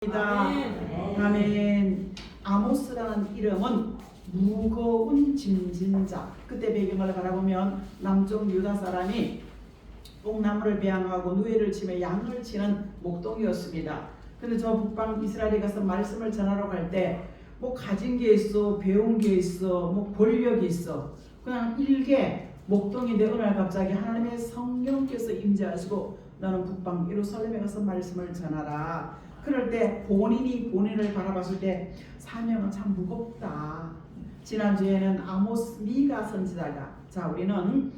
아멘. 아모스라는 이름은 무거운 짐진 자. 그때 배경을 바라보면 남쪽 유다 사람이 뽕나무를 배양하고 누에를 치며 양을 치는 목동이었습니다. 근데 저 북방 이스라엘에 가서 말씀을 전하러 갈 때 뭐 가진 게 있어, 배운 게 있어, 뭐 권력이 있어, 그냥 일개 목동인데 어느 날 갑자기 하나님의 성령께서 임재하시고 너는 북방 예루살렘에 가서 말씀을 전하라. 그럴 때 본인이 본인을 바라봤을 때 사명은 참 무겁다. 지난주에는 아모스 미가 선지자가, 자 우리는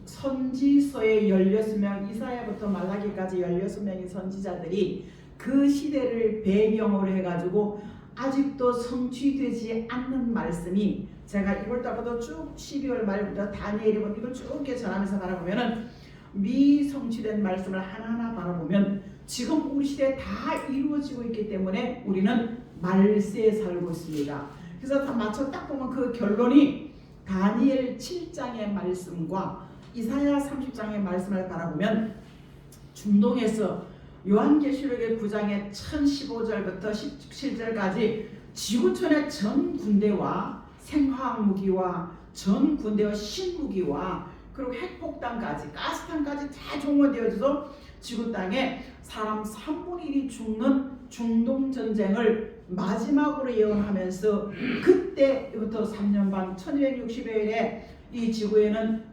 선지서의 16명, 이사야부터 말라기까지 16명의 선지자들이 그 시대를 배경으로 해가지고 아직도 성취되지 않는 말씀이, 제가 1월달부터 쭉 12월 말부터 다니엘이면 이걸 쭉 이렇게 전하면서 바라보면은 미성취된 말씀을 하나하나 바라보면 지금 우리 시대에 다 이루어지고 있기 때문에 우리는 말세에 살고 있습니다. 그래서 다 맞춰 딱 보면 그 결론이 다니엘 7장의 말씀과 이사야 30장의 말씀을 바라보면 중동에서 요한계시록의 9장의 1015절부터 17절까지 지구촌의 전 군대와 생화학무기와 전 군대와 신무기와 그리고 핵폭탄까지 가스탄까지 다 종원되어져서 지구 땅에 사람 3분의 1이 죽는 중동전쟁을 마지막으로 예언하면서 그때부터 3년 반 1260여일에 이 지구에는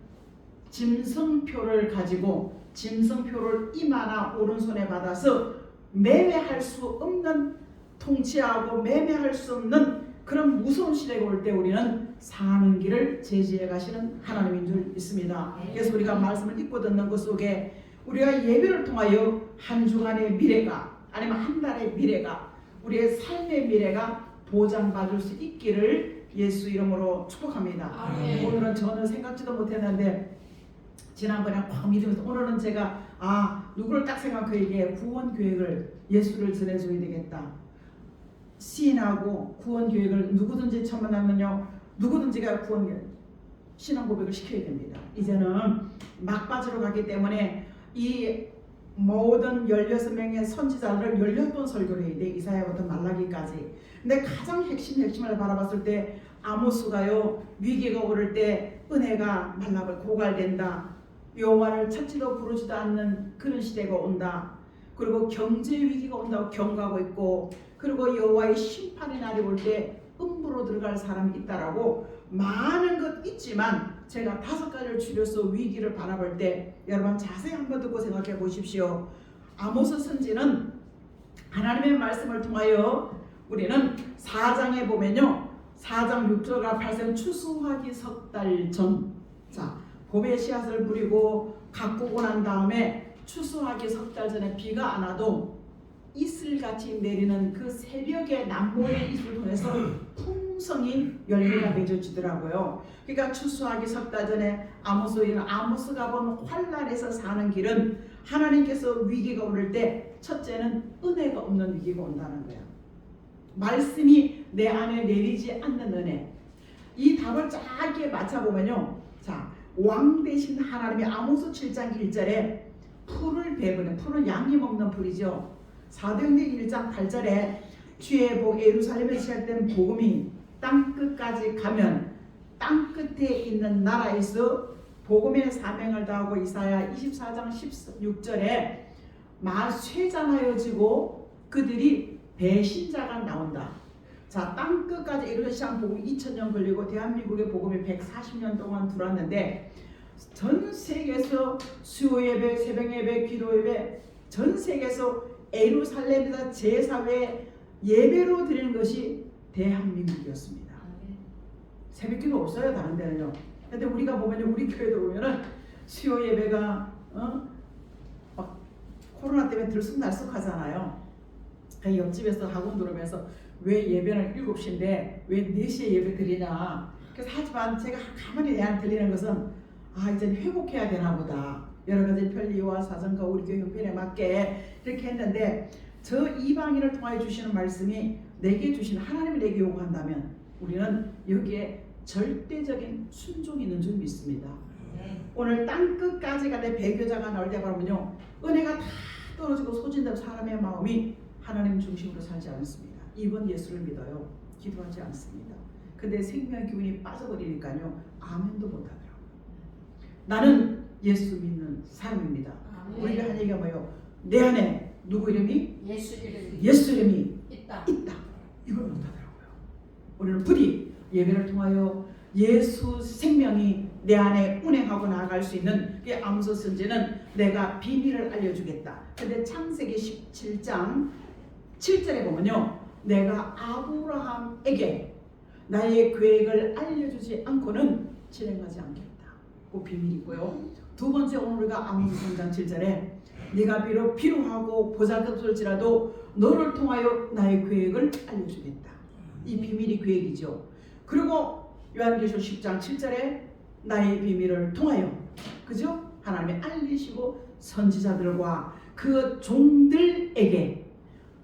짐승표를 가지고 짐승표를 이마나 오른손에 받아서 매매할 수 없는, 통치하고 매매할 수 없는 그런 무서운 시대가 올 때 우리는 사는 길을 제시해 가시는 하나님인 줄 믿습니다. 그래서 우리가 말씀을 읽고 듣는 것 속에 우리가 예배를 통하여 한 주간의 미래가, 아니면 한 달의 미래가, 우리의 삶의 미래가 보장받을 수 있기를 예수 이름으로 축복합니다. 오늘은 저는 생각지도 못했는데 지난번에 확 믿으면서 오늘은 제가 누구를 딱 생각해, 이게 구원 계획을 예수를 전해줘야 되겠다. 시인하고 구원 계획을 누구든지 처만하면요, 누구든지가 구원 계획, 신앙 고백을 시켜야 됩니다. 이제는 막바지로 가기 때문에 이 모든 16명의 선지자를 16번 설교를 해야 돼. 이사야부터 말라기까지. 근데 가장 핵심을 바라봤을 때 아모스가요, 위기가 오를 때 은혜가 말라버 고갈된다. 여호와를 찾지도 부르지도 않는 그런 시대가 온다. 그리고 경제 위기가 온다고 경고하고 있고, 그리고 여호와의 심판의 날이 올 때 음부로 들어갈 사람이 있다라고 많은 것 있지만, 제가 5가지를 줄여서 위기를 바라볼 때 여러분 자세히 한번 듣고 생각해 보십시오. 아모스 선지는 하나님의 말씀을 통하여 우리는 4장에 보면요, 4장 6절과 8절 추수하기 석 달 전, 자 봄에 씨앗을 뿌리고 가꾸고 난 다음에 추수하기 석 달 전에 비가 안 와도 이슬같이 내리는 그 새벽의 남모의 이슬을 통해서 풍성히 열매가 맺어지더라고요. 그러니까 추수하기 석 달 전에 아모스가 본 환난에서 사는 길은 하나님께서 위기가 오를 때 첫째는 은혜가 없는 위기가 온다는 거예요. 말씀이 내 안에 내리지 않는 은혜. 이 답을 짧게 맞춰보면요, 자 왕 대신 하나님이 아모스 7장 1절에 풀을 베푸는, 풀은 양이 먹는 풀이죠. 사도행전 1장 8절에 주의 복 예루살렘에 시작된 복음이 땅끝까지 가면 땅끝에 있는 나라에서 복음의 사명을 다하고, 이사야 24장 16절에 쇠잔하여지고 그들이 배신자가 나온다. 자, 땅끝까지 이르는 시장 복음 2000년 걸리고 대한민국의 복음이 140년 동안 들어왔는데, 전 세계에서 수요 예배, 새벽 예배, 기도 예배, 전 세계에서 예루살렘에서 제4회 예배로 드리는 것이 대한민국이었습니다. 새벽기도 없어요, 다른 데는요. 근데 우리가 보면, 우리 교회도 보면은 수요 예배가 막 코로나 때문에 들쑥날쑥하잖아요. 그 옆집에서 학원 들어오면서 왜 예배는 7시인데 왜 4시에 예배 드리냐. 그래서 하지만 제가 가만히 애한테 들리는 것은 이제 회복해야 되나 보다. 여러 가지 편리와 사정과 우리 교회 형편에 맞게 이렇게 했는데, 저 이방인을 통하여 주시는 말씀이 내게 주신, 하나님이 내게 요구한다면 우리는 여기에 절대적인 순종이 있는 줄 믿습니다. 오늘 땅끝까지 가는 배교자가 나올 때 보면요, 은혜가 다 떨어지고 소진된 사람의 마음이 하나님 중심으로 살지 않습니다. 이번 예수를 믿어요. 기도하지 않습니다. 근데 생명 기운이 빠져버리니까요. 아멘도 못하더라고요. 나는 예수 믿는 사람입니다. 아멘. 우리가 한 얘기가 뭐예요? 내 안에 누구 이름이? 예수 이름이 있다. 이걸 못하더라고요. 우리는 부디 예배를 통하여 예수 생명이 내 안에 운행하고 나아갈 수 있는 그 아모스 선지는 내가 비밀을 알려주겠다. 근데 창세기 17장 7절에 보면요, 내가 아브라함에게 나의 계획을 알려주지 않고는 진행하지 않겠다. 그 비밀이고요. 두 번째, 오늘 우리가 아모스 3장 7절에 네가 비록 필요하고 보잘것없을지라도 너를 통하여 나의 계획을 알려주겠다. 이 비밀이 계획이죠. 그리고 요한계시록 10장 7절에 나의 비밀을 통하여, 그죠? 하나님이 알리시고 선지자들과 그 종들에게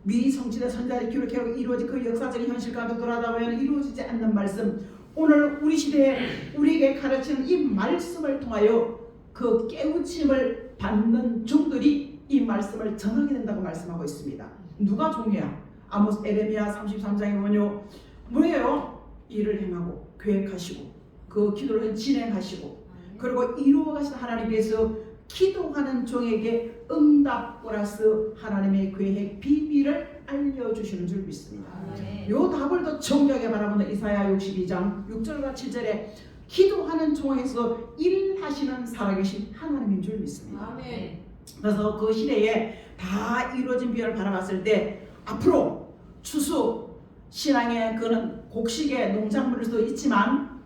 미성취된 선지자들이 기록하고 이루어진 그 역사적인 현실 가운데 돌아다 보면 이루어지지 않는 말씀, 오늘 우리 시대에 우리에게 가르치는 이 말씀을 통하여 그 깨우침을 받는 종들이 이 말씀을 전하게 된다고 말씀하고 있습니다. 누가 종이야? 아모스 에레미야 33장에 보면요, 뭐예요? 일을 행하고 계획하시고 그 기도를 진행하시고 그리고 이루어가신 하나님께서 기도하는 종에게 응답 플러스 하나님의 계획 비밀을 알려주시는 줄 믿습니다. 요 답을 더 정확하게 바라보는 이사야 62장 6절과 7절에 기도하는 종에서 일하시는 살아계신 하나님인 줄 믿습니다. 아멘. 그래서 그 시대에 다 이루어진 비전을 바라봤을 때 앞으로 추수, 신앙의 그는 곡식의 농작물일 수도 있지만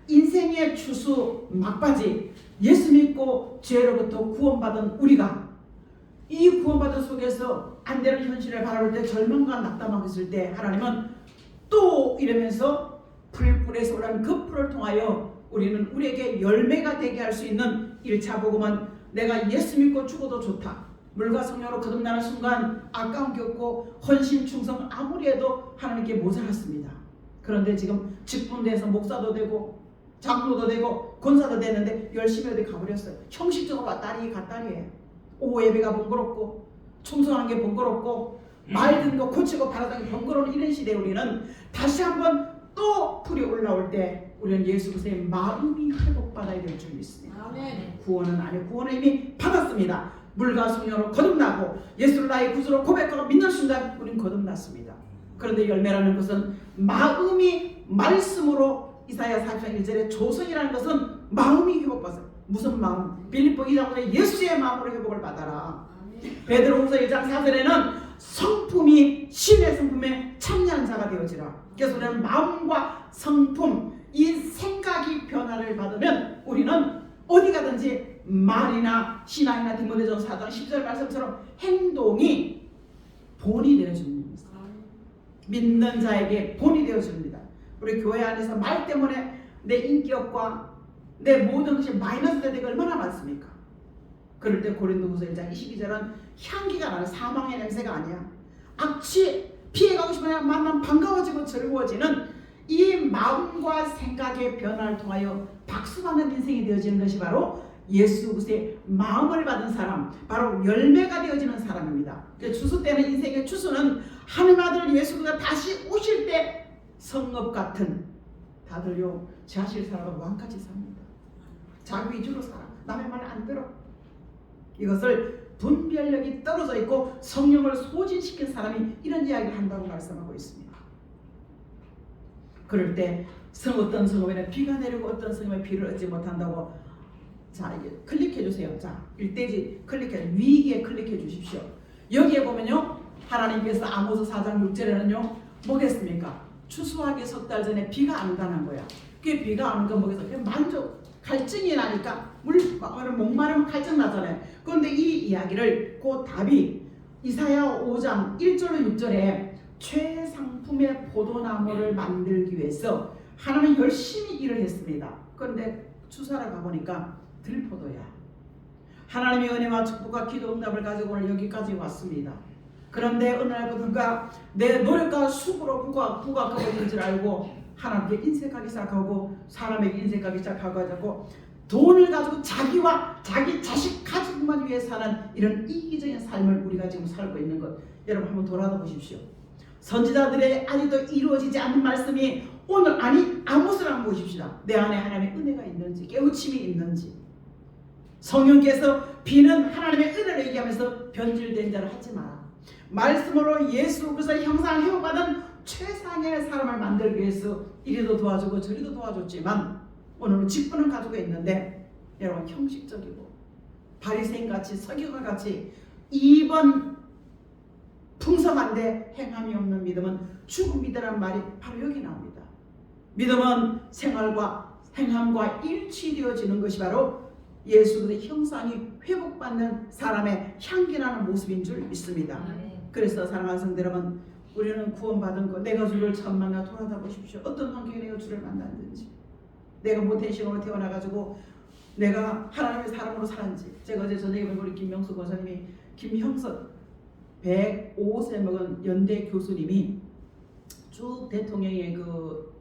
인생의 추수 막바지, 예수 믿고 죄로부터 구원받은 우리가 이 구원받은 속에서 안 되는 현실을 바라볼 때 절망과 낙담하고 있을 때 하나님은 또 이러면서 불불에서 오라는 그 불을 통하여 우리는 우리에게 열매가 되게 할 수 있는 1차 복음은 내가 예수 믿고 죽어도 좋다. 물과 성령으로 거듭나는 순간 아까운 게 없고 헌신 충성 아무리 해도 하나님께 모자랐습니다. 그런데 지금 직분돼서 목사도 되고 장로도 되고 권사도 되는데 열심히 어디 가버렸어요. 형식적으로 왔다리 갔다리예요. 오후 예배가 번거롭고 충성하는 게 번거롭고 말 듣는 거 고치고 바라다는 게 번거로운 이런 시대에 우리는 다시 한번 또 불이 올라올 때 우리는 예수 그리스도의 마음이 회복받아야 될 줄 믿습니다. 아멘. 구원은 아니고 구원은 이미 받았습니다. 물과 성령으로 거듭나고 예수를 나의 구주로 고백하고 믿는 순간 우리는 거듭났습니다. 그런데 열매라는 것은 마음이 말씀으로 이사야 40장 1절에 조성이라는 것은 마음이 회복받아요. 무슨 마음? 빌립보 2장에 예수의 마음으로 회복을 받아라. 베드로후서 1장 4절에는 성품이 신의 성품에 참여한 자가 되어지라. 그래서 우리는 마음과 성품, 이 생각이 변화를 받으면 우리는 어디 가든지 말이나 신앙이나 디모데전서 4장 10절 말씀처럼 행동이 본이 되어줍니다. 믿는 자에게 본이 되어줍니다. 우리 교회 안에서 말 때문에 내 인격과 내 모든 것이 마이너스 되는 게 얼마나 많습니까? 그럴 때 고린도후서 1장 22절은 향기가 나는 사망의 냄새가 아니야. 악취 피해가고 싶으면 만나면 반가워지고 즐거워지는 이 마음과 생각의 변화를 통하여 박수받는 인생이 되어지는 것이 바로 예수 그리스도의 마음을 받은 사람, 바로 열매가 되어지는 사람입니다. 추수 때는 인생의 추수는 하나님 아들 예수 그리스도가 다시 오실 때 성읍 같은, 다들요 자실 살아가 왕같이 삽니다. 자기 위주로 살아. 남의 말 안 들어. 이것을 분별력이 떨어져 있고 성령을 소진시킨 사람이 이런 이야기를 한다고 말씀하고 있습니다. 그럴 때 어떤 성읍에는 비가 내리고 어떤 성읍에 비를 얻지 못한다고. 자, 이제 클릭해 주세요. 자, 1대지 클릭해, 위기에 클릭해 주십시오. 여기에 보면요, 하나님께서 아모스 4장 6절에는요 뭐겠습니까? 추수하기 석 달 전에 비가 안 온다는 거야. 그게 비가 안 오는 건 뭐겠어? 그냥 만족, 갈증이 나니까 목마르면 갈증 나잖아요. 그런데 이 이야기를 그 답이 이사야 5장 1절로 6절에 최상품의 포도나무를 만들기 위해서 하나님은 열심히 일을 했습니다. 그런데 추수하러 가보니까 들포도야. 하나님의 은혜와 축복과 기도 응답을 가지고 오늘 여기까지 왔습니다. 그런데 어느 날부터가 내 노력과 수고로 부각하고 있는 줄 알고 하나님께 인색하기 시작하고 사람에게 인색하기 시작하고 돈을 가지고 자기와 자기 자식 가족만 위해 사는 이런 이기적인 삶을 우리가 지금 살고 있는 것, 여러분 한번 돌아다 보십시오. 선지자들의 아직도 이루어지지 않는 말씀이 오늘, 아니 아모스를 한번 보십시다. 내 안에 하나님의 은혜가 있는지, 깨우침이 있는지. 성령께서 비는 하나님의 은혜를 얘기하면서 변질된 자를 하지 마라. 말씀으로 예수 그리스도의 형상을 회복받은 최상의 사람을 만들기 위해서 이리도 도와주고 저리도 도와줬지만 오늘은 직분을 가지고 있는데, 여러분 형식적이고 바리새인같이 서기관같이 입은 풍성한데 행함이 없는 믿음은 죽은 믿음이라는 말이 바로 여기 나옵니다. 믿음은 생활과 행함과 일치되어지는 것이 바로 예수 그리스도의 형상이 회복받는 사람의 향기나는 모습인 줄 믿습니다. 그래서 사랑하는 성도 여러분, 우리는 구원받은 것, 내가 주를 처음 만나 돌아다 보십시오. 어떤 환경에 내가 주를 만났는지, 내가 모태의 신으로 태어나가지고 내가 하나님의 사람으로 살았는지. 제가 어제 저녁에 본 우리 김명수 권사님이, 김형석 105세 먹은 연대 교수님이 쭉 대통령의 그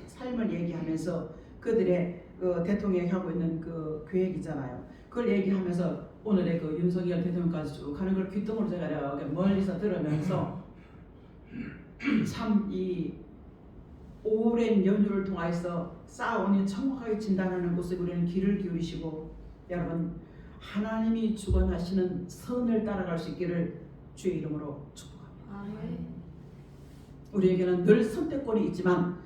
삶을 얘기하면서 그들의 그 대통령이 하고 있는 그 계획 있잖아요. 그걸 얘기하면서 오늘의 그 윤석열 대통령까지 쭉 가는 걸 귓등으로 제가 이렇게 멀리서 들으면서 참 이 오랜 연휴를 통해서 쌓아오니 정확하게 진단하는 곳에 우리는 귀를 기울이시고, 여러분 하나님이 주관하시는 선을 따라갈 수 있기를 주의 이름으로 축복합니다. 우리에게는 늘 선택권이 있지만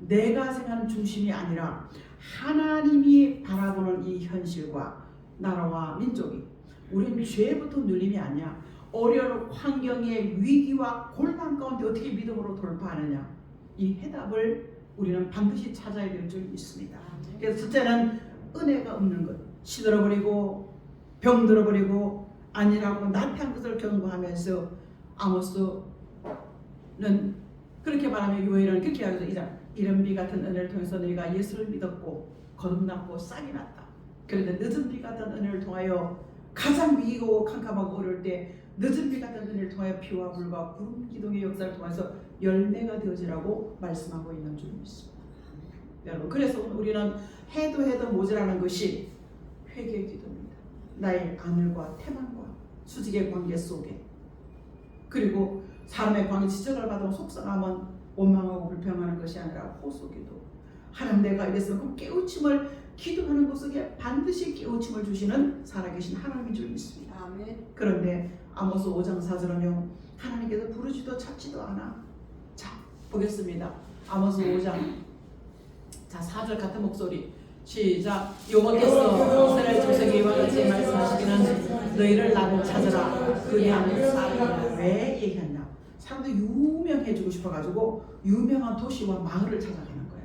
내가 생각하는 중심이 아니라 하나님이 바라보는 이 현실과 나라와 민족이, 우리는 죄부터 눌림이 아니야. 어려운 환경의 위기와 곤란 가운데 어떻게 믿음으로 돌파하느냐, 이 해답을 우리는 반드시 찾아야 될 줄 믿습니다. 그래서 첫째는 은혜가 없는 것, 시들어버리고 병들어버리고 아니라고 나태한 것을 경고하면서, 아모스는 그렇게 말하며 요엘은 그렇게 하면서, 이런 비 같은 은혜를 통해서 너희가 예수를 믿었고 거듭났고 싹이 났다. 그런데 늦은 비 같은 은혜를 통하여 가장 위기고 캄캄하고 어려울 때 늦은 비 같은 은혜를 통하여 피와 불과 구름 기둥의 역사를 통해서 열매가 되어지라고 말씀하고 있는 줄 믿습니다. 여러분, 그래서 우리는 해도 모자라는 것이 회개의 기도입니다. 나의 아들과 태만과 수직의 관계 속에, 그리고 사람의 관계 지적을 받으면 속상하면 원망하고 불평하는 것이 아니라 호소기도. 하나님 내가 이랬으면 그 깨우침을, 기도하는 곳 속에 반드시 깨우침을 주시는 살아계신 하나님인 줄 믿습니다. 아멘. 그런데 아모스 5장 4절은요, 하나님께서 부르지도 찾지도 않아. 자, 보겠습니다. 아모스 5장, 자 4절 같은 목소리 시작. 여호와께서 이스라엘 족속에게 이와 같이 말씀하시기는 너희를 나를 찾으라. 그냥 사람을 왜 얘기했나? 사람들 유명해지고 싶어가지고 유명한 도시와 마을을 찾아가는 거야.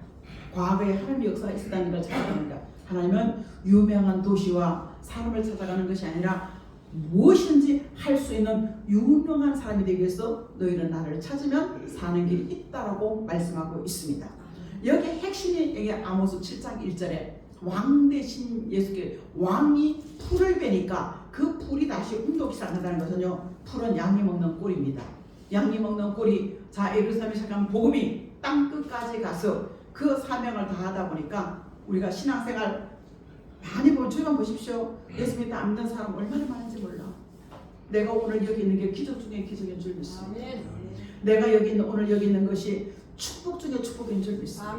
과거에 하나님의 역사가 있었다는 걸 찾아가는 거야. 하나님은 유명한 도시와 사람을 찾아가는 것이 아니라 무엇인지 할 수 있는 유명한 사람이 되기 위해서 너희는 나를 찾으면 사는 길이 있다라고 말씀하고 있습니다. 여기 핵심이 여기 아모스 7장 1절에 왕 대신 예수께 왕이 풀을 베니까 그 풀이 다시 운동이 시작한다는 것은요, 풀은 양이 먹는 꼴입니다. 양이 먹는 꼴이, 자 예루살렘에 시작한 복음이 땅 끝까지 가서 그 사명을 다하다 보니까 우리가 신앙생활 많이 보면, 주변 보십시오. 예수 믿다 안 믿는 사람 얼마나 많은지 몰라. 내가 오늘 여기 있는 게 기적 중에 기적인 줄 믿습니다. 내가 오늘 여기 있는 것이 축복 중에 축복인 줄 믿습니다.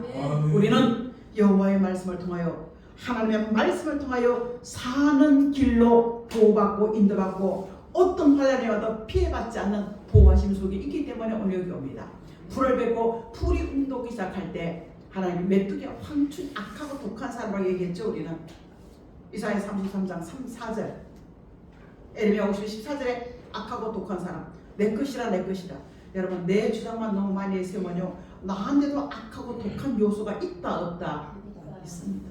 우리는 여호와의 말씀을 통하여, 하나님의 말씀을 통하여 사는 길로 보호받고 인도받고 어떤 환난이 와도 피해받지 않는 보호하심 속에 있기 때문에 오늘 여기 옵니다. 풀을 뱉고 풀이 움돋기 시작할 때 하나님이 메뚜기 황춘 악하고 독한 사람이라고 얘기했죠. 우리는 이사야 33장 4절, 에레미야 14절에 악하고 독한 사람, 내 것이라 내 것이라. 여러분, 내 주장만 너무 많이 세우면요, 나한테도 악하고 독한 요소가 있다 없다? 있습니다.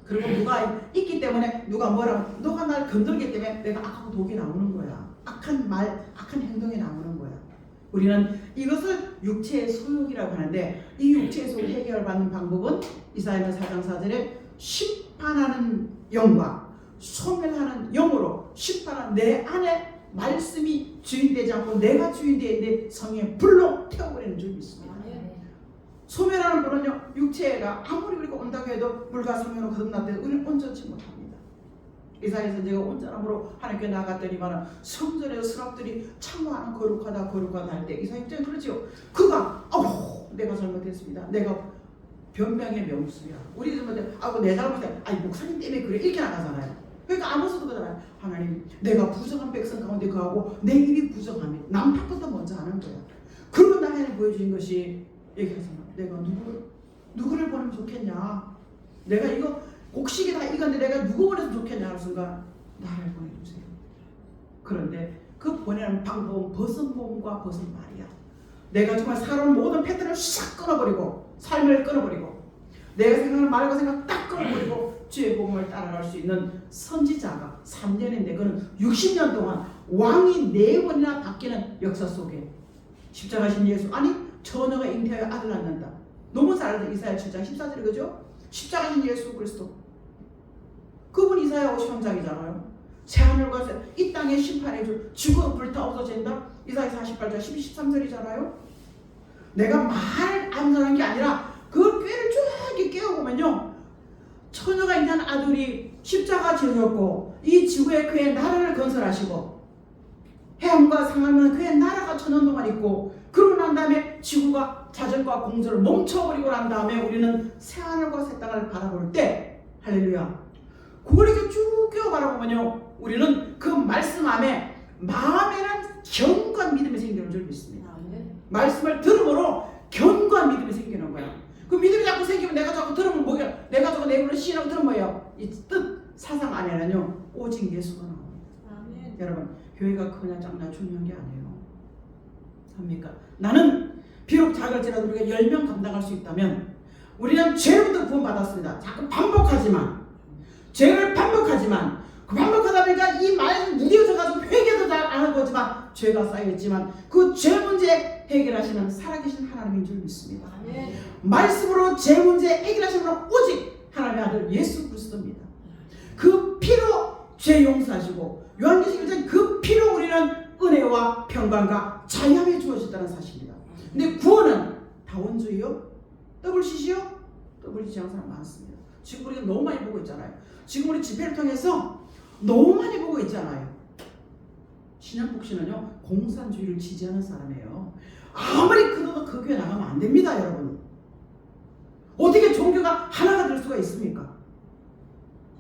그리고 누가 있기 때문에 누가 너가 날 건들기 때문에 내가 악하고 독이 나오는 거야. 악한 말, 악한 행동이 나오는 거야. 우리는 이것을 육체의 소욕이라고 하는데, 이 육체의 소욕을 해결받는 방법은 이사야 4장 4절에 심판하는 영과 소멸하는 영으로, 심판하는 내 안에 말씀이 주인되지 않고 내가 주인되는데 성령의 불로 태워버리는 줄 믿습니다. 소멸하는 분은요, 육체가 아무리 우리가 온다고 해도 물과 성령으로 거듭났는데 우리는 온전치 못합니다. 이사야 선지가 온전함으로 하나님께 나갔더니만 성전의 스랍들이 참호하는 거룩하다 거룩하다 할 때 이사야 입장에 그러지요. 그가 내가 잘못했습니다. 내가 변명의 명수야. 우리 잘못해. 내 잘못해. 목사님 때문에 그래. 이렇게 나가잖아요. 그러니까 아무것도 그러잖아요. 하나님, 내가 부정한 백성 가운데 거하고 내 입이 부정함이 남 탓보다 먼저 하는 거야. 그러면 나 하나님 보여주신 것이 얘기하잖아. 내가 누구를 보내면 좋겠냐. 내가 이거 곡식이 다 익었는데 내가 누구 보내면 좋겠냐 하는 순간 나를 보내주세요. 그런데 그 보내는 방법은 벗은 몸과 벗은 말이야. 내가 정말 살아온 모든 패턴을 싹 끊어버리고 삶을 끊어버리고 내가 생각하는 말과 생각 딱 끊어버리고 주의 복음을 따라갈 수 있는 선지자가 3년인데 그는 60년 동안 왕이 4번이나 바뀌는 역사 속에 십자가신 예수, 아니 처녀가 잉태하여 아들 낳는다. 너무 잘 알던 이사야 7장 14절이 그죠? 십자가신 예수 그리스도, 그분 이사야 50장이잖아요. 새하늘과 이 땅의 심판해 줄 죽어 불타 없어진다. 이사야 48장 12, 13절이잖아요. 내가 말 암산한 게 아니라 그 꾀를 쭉 깨워보면요, 처녀가 있는 아들이 십자가 지셨고 이 지구에 그의 나라를 건설하시고 해엄과 상하면 그의 나라가 천년 동안 있고 그러고 난 다음에 지구가 자전과 공전을 멈춰버리고 난 다음에 우리는 새하늘과 새 땅을 바라볼 때 할렐루야, 그걸 이렇게 쭉 깨워 바라보면요, 우리는 그 말씀 안에 마음에는 견고한 믿음이 생기는 줄 믿습니다. 말씀을 들음으로 견고한 믿음이 생기는 거야. 그 믿음이 자꾸 생기면 내가 자꾸 들으면 뭐야? 내가 자꾸 내 입으로 시인하고 들으면 뭐예요? 이 뜻 사상 안에는요 오직 예수가 나옵니다. 아멘. 여러분, 교회가 크냐 작냐 중요한 게 아니에요. 합니까? 나는 비록 작을지라도 우리가 10명 감당할 수 있다면 우리는 죄로부터 구원받았습니다. 자꾸 반복하지만 죄를 반복하지만 그 반복하다 보니까 이 말은 무뎌져가지고 회개도 잘 안 하는 거지만 죄가 쌓여있지만 그 죄 문제 해결하시는 살아계신 하나님인 줄 믿습니다. 아멘. 말씀으로 죄 문제 해결하시는 분은 오직 하나님의 아들 예수 그리스도입니다. 그 피로 죄 용서하시고 요한계시록 1장 그 피로 우리는 은혜와 평강과 자유함이 주어졌다는 사실입니다. 근데 구원은 다원주의요? WCC요? WCC 하는 사람 많습니다. 지금 우리가 너무 많이 보고 있잖아요. 지금 우리 집회를 통해서 너무 많이 보고 있잖아요. 신양복씨는요 공산주의를 지지하는 사람이에요. 아무리 그래도 그 교회 나가면 안 됩니다, 여러분. 어떻게 종교가 하나가 될 수가 있습니까?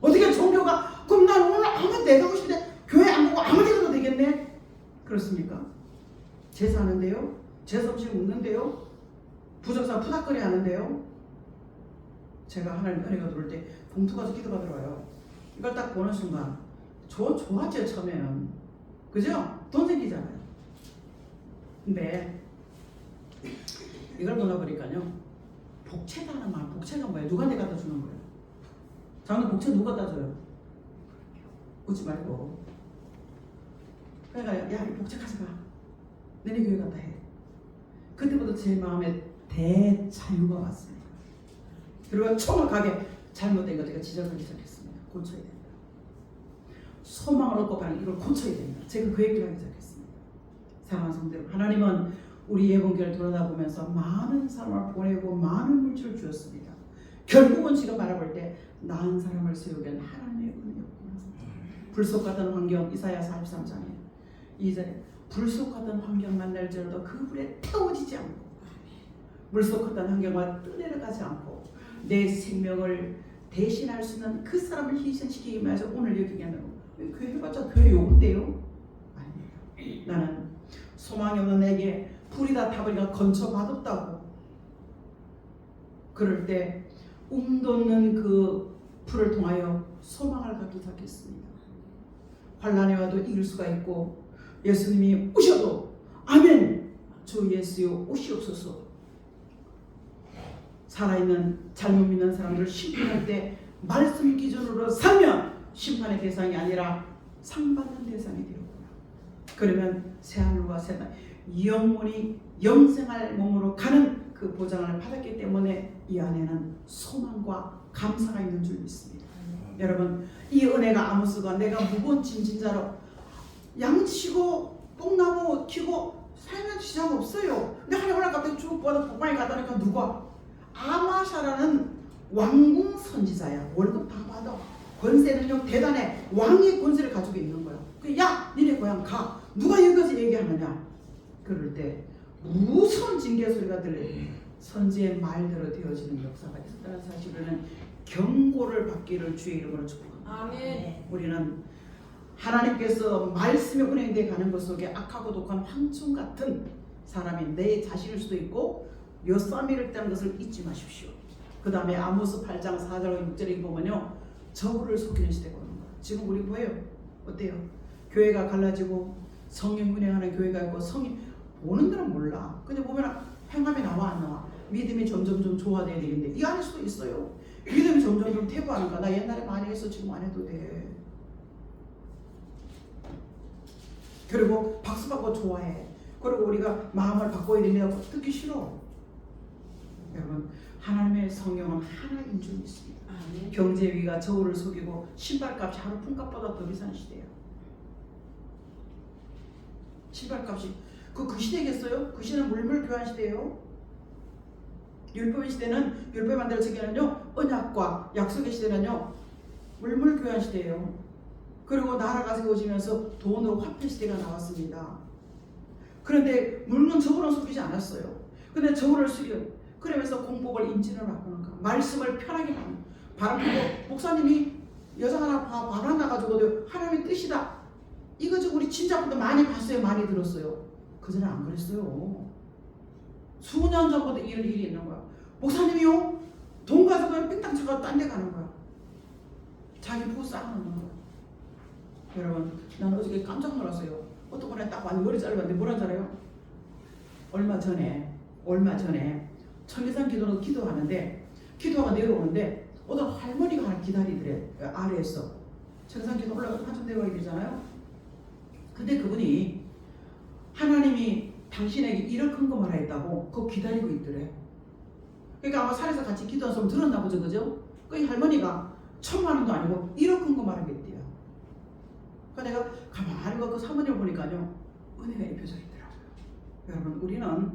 어떻게 종교가 그럼 난 오늘 아무 내가 하고 싶은데 교회 안 보고 아무 데가도 되겠네? 그렇습니까? 제사하는데요, 제사음식 먹는데요, 부적사 푸닥거리 하는데요. 제가 하나님 은혜가 들어올 때 봉투 가서 기도가 들어와요. 이걸 딱 보는 순간 좋았죠 처음에는, 그죠? 돈 생기잖아요. 근데 이걸 넣어버리니까요 복채다는 말, 복채가 뭐예요? 누구한테 갖다 주는 거예요? 장로 복채 누가 갖다 줘요? 웃지 말고. 그러니까 야, 이 복채 가져가. 너네 교회 갖다 해. 그때부터 제 마음에 대자유가 왔습니다. 그리고 정확하게 잘못된 것 제가 지적하기 시작했습니다. 고쳐야 된다. 소망을 얻고 가는 이걸 고쳐야 된다. 제가 그 얘기를 하기 시작했습니다. 사랑하는 성도들, 하나님은 우리 예봉교를 돌아다보면서 많은 사람을 보내고 많은 물질을 주었습니다. 결국은 지금 바라볼 때 나은 사람을 세우기엔 하나님의 은혜였구나. 불속 같은 환경, 이사야 43장에 2절에 불속 같은 환경 만날지라도 그 불에 태워지지 않고 물속 같은 환경과 떠내려가지 않고 내 생명을 대신할 수 있는 그 사람을 희생시키기 위해서 오늘 여기 하는 거. 교회 해봤자 교회 요구인데요? 아니에요. 나는 소망이 없는 내게 불이 다 타버리니까 건쳐 받았다고. 그럴 때 움돋는 그 불을 통하여 소망을 갖기 시작했습니다. 환난에 와도 이길 수가 있고 예수님이 오셔도 아멘 주 예수여 오시옵소서. 살아있는 잘못 믿는 사람들을 심판할 때 말씀 기준으로 살면 심판의 대상이 아니라 상받는 대상이 되었구나. 그러면 새하늘과 새 땅 영원히 영생할 몸으로 가는 그 보장을 받았기 때문에 이 안에는 소망과 감사가 있는 줄 믿습니다. 여러분, 이 은혜가 아무스가 내가 무거운 짐진자로 양치고 뽕나무 키고 살면 지장 없어요. 근데 하나님 오늘 갑자기 쭉 뻗어 복방에 가다니까 누가 아마샤라는 왕궁 선지자야. 월급 다 받아. 권세는요 대단해. 왕의 권세를 가지고 있는 거야. 야 니네 고향 가. 누가 여기서 얘기하느냐. 그럴 때 무서운 징계 소리가 들려요. 선지의 말대로 되어지는 역사가 있었다는 사실은 경고를 받기를 주의 이름으로 축복합니다. 아멘. 우리는 하나님께서 말씀의 운행되어 가는 것 속에 악하고 독한 황충 같은 사람이 내 자신일 수도 있고 엿사미를 뗀 것을 잊지 마십시오. 그 다음에 아모스 8장 4절과 6절에 보면요 저울을 속이는 시대가 오는 거예요. 지금 우리 뭐예요? 어때요? 교회가 갈라지고 성령 운행하는 교회가 있고 성령 보는 데는 몰라. 근데 보면 행함이 나와 안 나와? 믿음이 점점 좀 좋아져야 되겠는데 이 안일 수도 있어요. 믿음이 점점 좀 퇴보하는가? 나 옛날에 많이 했어 지금 안 해도 돼. 그리고 박수 받고 좋아해. 그리고 우리가 마음을 바꿔야 됩니다. 듣기 싫어. 여러분 하나님의 성령은 하나인 줄 믿습니다. 아멘. 경제위가 저울을 속이고 신발값이 하루 품값보다 더 비싼 시대예요. 신발값이 그 시대겠어요? 그 시대는 물물 교환 시대예요. 율법의 시대는 율법 만들어지기는요 언약과 약속의 시대는요 물물 교환 시대예요. 그리고 나라가 세워지면서 돈으로 화폐 시대가 나왔습니다. 그런데 물론 저울은 속이지 않았어요. 근데 저울을 속여 그러면서 공복을 인진을 바꾸는 거 말씀을 편하게 하는 바람 피고 목사님이 여자 하나 바람 나가지고 하나님의 뜻이다. 이거 지금 우리 진짜부터 많이 봤어요. 많이 들었어요. 그전에 안 그랬어요. 수년 전부터 이런 일이 있는 거야. 목사님이요? 돈 가지고 그냥 삥땅 쳐가지고 딴 데 가는 거야. 자기 부부 쌓아놓는 거야. 여러분 난 어저께 깜짝 놀랐어요. 어떤 분이 딱 왔는데 머리 잘랐는데 뭐라 잘해요? 얼마 전에 청계산 기도로 기도하는데 기도가 내려오는데 어떤 할머니가 하나 기다리더래. 아래에서 청계산 기도 올라가서 한참 내려가야 되잖아요. 근데 그분이 하나님이 당신에게 1억 큰 거 말했다고 그거 기다리고 있더래. 그러니까 아마 산에서 같이 기도한 사람 들었나 보죠. 그죠? 그 할머니가 1,000만 원도 아니고 1억 큰 거 말하겠대요. 그러니까 내가 가만히 그 사모님을 보니까요 은혜가 입혀져 있더라고요. 여러분 우리는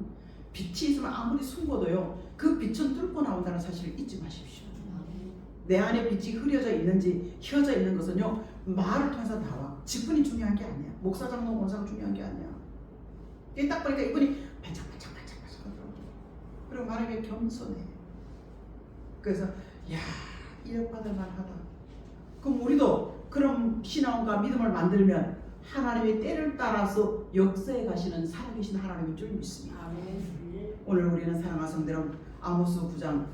빛이 있으면 아무리 숨고도요 그 빛은 뚫고 나온다는 사실을 잊지 마십시오. 내 안에 빛이 흐려져 있는지 휘어져 있는 것은요 말을 통해서 나와. 직분이 중요한 게 아니야. 목사장로 원사가 중요한 게 아니야. 이게 딱 보니까 이분이 반짝반짝 하더라고. 그리고 말하기에 겸손해. 그래서 야 1억 받을 만하다. 그럼 우리도 그런 신앙과 믿음을 만들면 하나님의 때를 따라서 역사에 가시는 살아계신 하나님인 줄 믿습니다. 아멘. 오늘 우리는 사랑하는 성도들 아모스 9장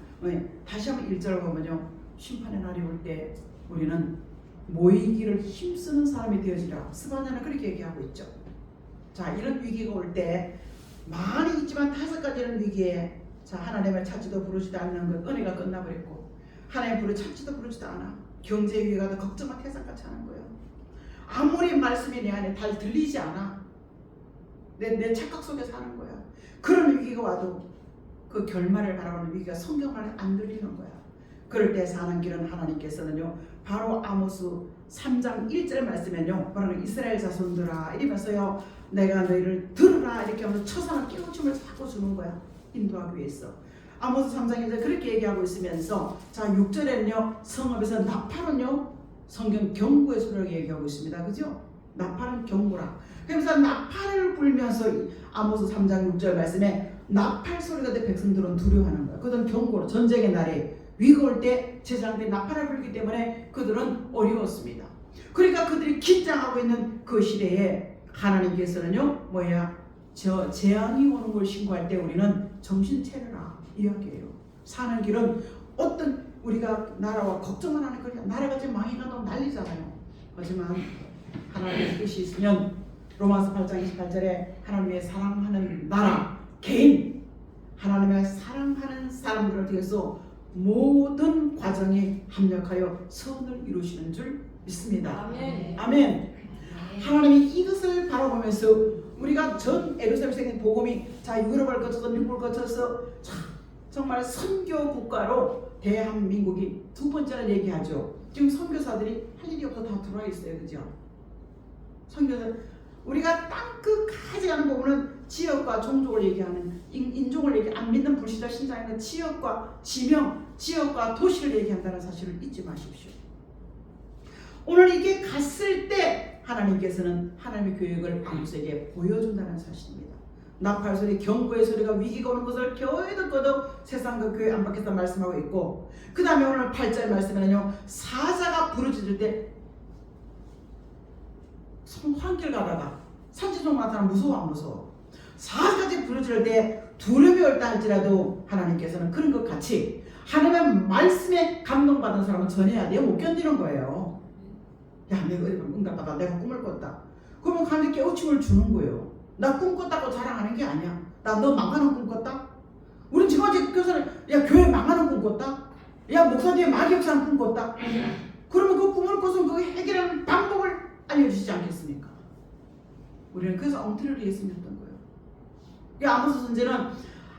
다시 한번 1절을 보면요 심판의 날이 올 때 우리는 모이기를 힘쓰는 사람이 되어지라. 스바냐는 그렇게 얘기하고 있죠. 자 이런 위기가 올 때 많이 있지만 5가지는 위기에 자 하나님을 찾지도 부르지도 않는 것 은혜가 끝나버렸고 하나님 부르 찾지도 부르지도 않아. 경제 위기가 더 걱정과 태산같이 하는 거예요. 아무리 말씀이 내 안에 잘 들리지 않아. 내 착각 속에 사는 거야. 그런 위기가 와도 그 결말을 바라보는 위기가 성경 안에 안 들리는 거야. 그럴 때 사는 길은 하나님께서는요 바로 아모스 3장 1절 말씀에는요 뭐라는 이스라엘 자손들아 이러면서요 내가 너희를 들으라 이렇게 하면서 처상을 깨우침을 자꾸 주는 거야. 인도하기 위해서. 아모스 3장 1절 그렇게 얘기하고 있으면서 자 6절에는요 성읍에서 나팔은요 성경 경고의 소리를 얘기하고 있습니다. 그죠? 나팔은 경고라. 그래서 나팔을 불면서 아모스 3장 6절 말씀에 나팔 소리가 내 백성들은 두려워하는 거야. 그들은 경고로 전쟁의 날에 위기가 올 때 제사장들이 나팔을 불기 때문에 그들은 어려웠습니다. 그러니까 그들이 긴장하고 있는 그 시대에 하나님께서는요 저 재앙이 오는 걸 신고할 때 우리는 정신 차려라 이야기해요. 사는 길은 어떤 우리가 나라와 걱정만 하는 거냐. 나라가 지금 망해가도 난리잖아요. 하지만 하나님의 뜻이 있으면 로마서 8장 28절에 하나님의 사랑하는 나라 개인 하나님의 사랑하는 사람들을 위해서 모든 과정에 합력하여 선을 이루시는 줄 믿습니다. 아멘. 아멘. 하나님이 이것을 바라보면서 우리가 전 에루살렘 생긴 복음이 자 유럽을 거쳐서 미국을 거쳐서 정말 선교 국가로 대한민국이 두 번째는 얘기하죠. 지금 선교사들이 할 일이 없어 다 들어와 있어요. 그죠? 선교사 우리가 땅끝까지 가는 부분은 지역과 종족을 얘기하는 인종을 얘기 안 믿는 불신자 신자에는 지역과 지명, 지역과 도시를 얘기한다는 사실을 잊지 마십시오. 오늘 이게 갔을 때 하나님께서는 하나님의 계획을 아모스에게 보여준다는 사실입니다. 나팔 소리, 경고의 소리가 위기가 오는 것을 겨우 듣고도 세상 그 교회 안 밖에서 말씀하고 있고, 그 다음에 오늘 8절 말씀에는요, 사자가 부르짖을 때 황길 가다가 산지종 나타나면 무서워 안 무서워? 사자같이 부르짖을 때 두려움이 올다 할지라도 하나님께서는 그런 것 같이 하나님의 말씀에 감동받은 사람은 전해야 돼요. 못 견디는 거예요. 야, 내가 응답받아, 내가 꿈을 꿨다. 그러면 하나님 깨우침을 주는 거예요. 나 꿈 꿨다고 자랑하는 게 아니야. 나 너 망하는 꿈 꿨다? 우린 지금 아직 교사는 야, 교회 망하는 꿈 꿨다? 야, 목사 뒤에 마귀역사는 꿈 꿨다? 그러면 그 꿈을 꿔서 그 해결하는 방법을 알려주시지 않겠습니까? 우리는 그래서 엉터리를 이해했으면 했던 거예요. 아모스 선지는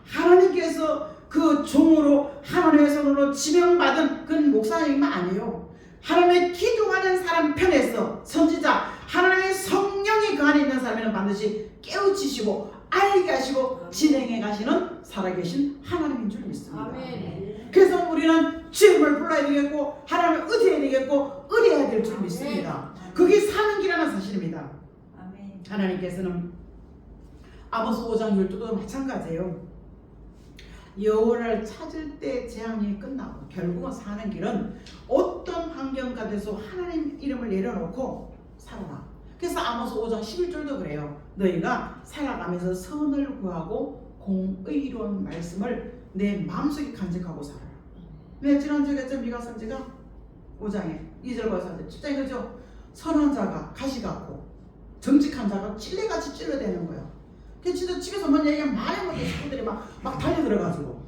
하나님께서 그 종으로 하나님의 손으로 지명받은 그런 목사님은 아니에요. 하나님의 기도하는 사람 편에서 선지자, 하나님의 성령이 그 안에 있는 사람에는 반드시 깨우치시고 알게 하시고 진행해 가시는 살아계신 하나님인 줄 믿습니다. 아멘. 그래서 우리는 주님을 불러야 되겠고 하나님을 의지해야 되겠고 의뢰해야 될 줄 믿습니다. 그게 사는 길이라는 사실입니다. 아멘. 하나님께서는 아모스 5장 12절도 마찬가지예요. 여호와를 찾을 때 재앙이 끝나고 결국은 사는 길은 어떤 환경 가운데서 하나님 이름을 내려놓고 살아라. 그래서 아모스 5장 11절도 그래요. 너희가 살아가면서 선을 구하고 공의로운 말씀을 내 마음속에 간직하고 살아라. 네, 지난주에 미가 선지가 5장에 2절과 4절 10장에 그죠? 선한 자가 가시 같고 정직한 자가 찔레같이 찔러대는 거예요. 그래서 진짜 집에서 뭔 얘기하면 말해 못해 식구들이 막 달려들어가지고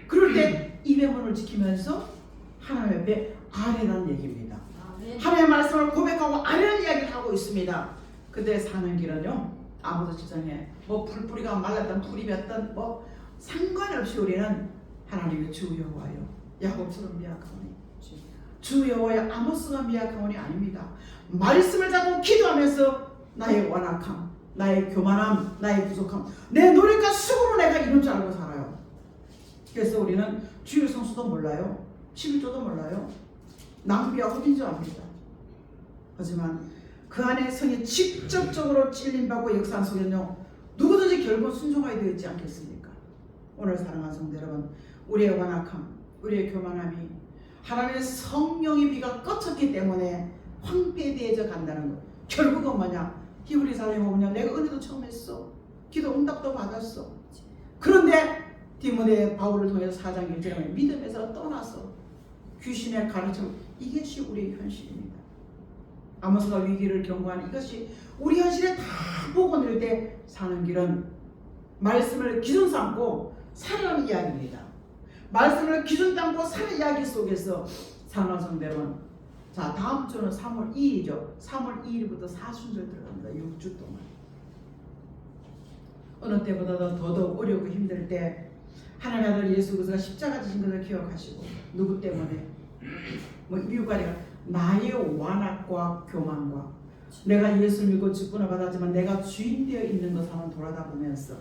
그럴 때 입의 문을 지키면서 하나님 옆에 아뢰라는 얘기입니다. 하나님의 말씀을 고백하고 아뢰는 이야기를 하고 있습니다. 그때 사는 길은요, 아모스 7장에 뭐 풀뿌리가 말랐던 풀이 폈던 뭐 상관없이 우리는 하나님의 주 여호와여, 야곱처럼 미약하오니 주 여호와여, 아모스가 미약하오니 아닙니다. 말씀을 잡고 기도하면서 나의 완악함, 나의 교만함, 나의 부족함, 내 노력과 수고로 내가 이런 줄 알고 살아요. 그래서 우리는 주일 성수도 몰라요, 11조도 몰라요, 낭비하고 빈조합니다. 하지만 그 안에 성이 직접적으로 찔림받고 역사 속에는요, 누구든지 결국 순종하게 되어 있지 않겠습니까? 오늘 사랑하는 성도 여러분, 우리의 완악함, 우리의 교만함이 하나님의 성령의 비가 꺼졌기 때문에 황폐되어져 간다는 것. 결국은 뭐냐? 히브리서에 보면 내가 은혜도 처음 했어, 기도 응답도 받았어. 그런데 디모데 바울을 통해서 4장 1절에 믿음에서 떠나서 귀신의 가르침, 이것이 우리의 현실입니다. 아모스가 위기를 경고하는 이것이 우리 현실에 다 보고 내릴 때 사는 길은 말씀을 기준 삼고 살아가는 이야기입니다. 말씀을 기준 삼고 사는 이야기 속에서 사는 성대로는, 자, 다음 주는 3월 2일이죠. 3월 2일부터 사순절 들어갑니다. 6주 동안. 어느 때보다도 더더욱 어렵고 힘들 때 하나님의 아들 예수 그리스도가 십자가 지신 것을 기억하시고, 누구 때문에? 뭐 이유가 아니라 나의 완악과 교만과 내가 예수를 믿고 직분을 받았지만 내가 주인 되어 있는 것을 한번 돌아다 보면서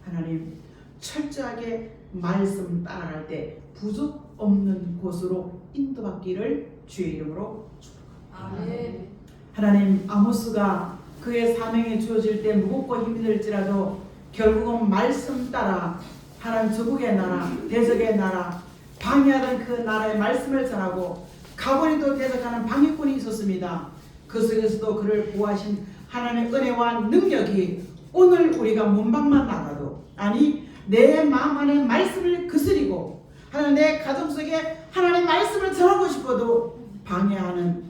하나님 철저하게 말씀 따라갈 때 부족 없는 곳으로 인도받기를 주의 이름으로 축복합니다. 하나님, 아모스가 그의 사명에 주어질 때 무겁고 힘들지라도 결국은 말씀 따라 하나님 저국의 나라, 대적의 나라, 방해하던 그 나라의 말씀을 전하고 가버리도 대적하는 방해꾼이 있었습니다. 그 속에서도 그를 보호하신 하나님의 은혜와 능력이 오늘 우리가 문방만 나가도, 아니 내 마음 안에 말씀을 거스리고 하나님 내 가정 속에 하나님의 말씀을 전하고 싶어도 방해하는,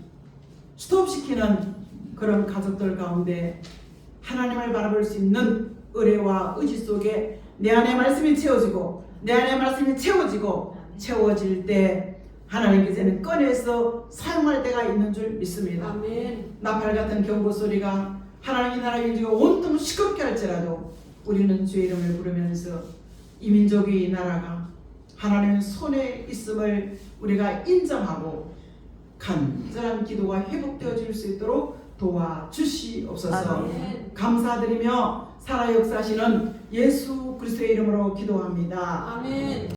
스톱시키는 그런 가족들 가운데 하나님을 바라볼 수 있는 은혜와 의지 속에 내 안에 말씀이 채워지고 내 안에 말씀이 채워질 때 하나님께서는 꺼내서 사용할 때가 있는 줄 믿습니다. 아멘. 나팔 같은 경고 소리가 하나님의 나라 일주가 온통 시끄럽게 할지라도 우리는 주의 이름을 부르면서 이 민족의 이 나라가 하나님의 손에 있음을 우리가 인정하고 간절한 기도가 회복되어질 수 있도록 도와주시옵소서. 아멘. 감사드리며 살아 역사하시는 예수 그리스도의 이름으로 기도합니다. 아멘.